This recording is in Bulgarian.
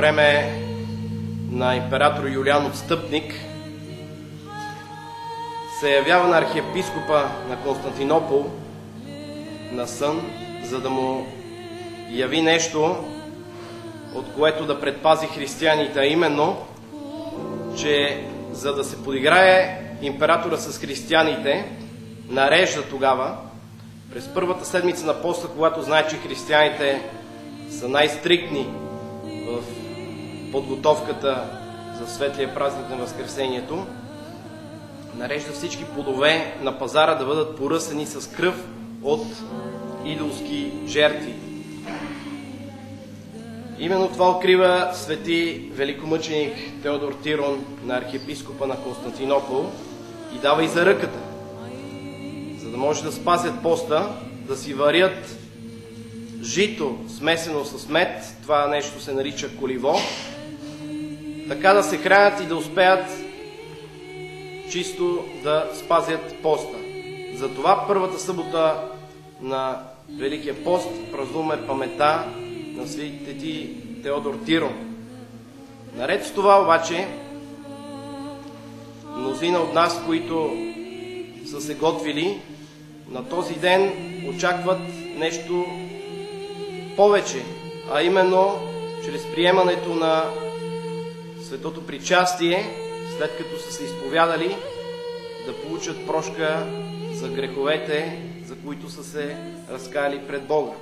време на император Юлиан Отстъпник се явява на архиепископа на Константинопол на сън, за да му яви нещо, от което да предпази християните, а именно, че за да се подиграе императора с християните, нарежда тогава, през първата седмица на поста, когато знае, че християните са най-стриктни в подготовката за светлия празник на Възкресението, нарежда всички плодове на пазара да бъдат поръсени с кръв от идолски жертви. Именно това открива свети великомъченик Теодор Тирон на архиепископа на Константинопол и дава и за ръката, за да може да спазят поста, да си варят жито смесено с мед, това нещо се нарича коливо, така да се хранят и да успеят чисто да спазят поста. Затова първата събота на Великия пост празнуваме паметта на свети Теодор Тирон. Наред с това обаче, мнозина от нас, които са се готвили, на този ден очакват нещо повече, а именно чрез приемането на светото причастие, след като са се изповядали, да получат прошка за греховете, за които са се разкаяли пред Бога.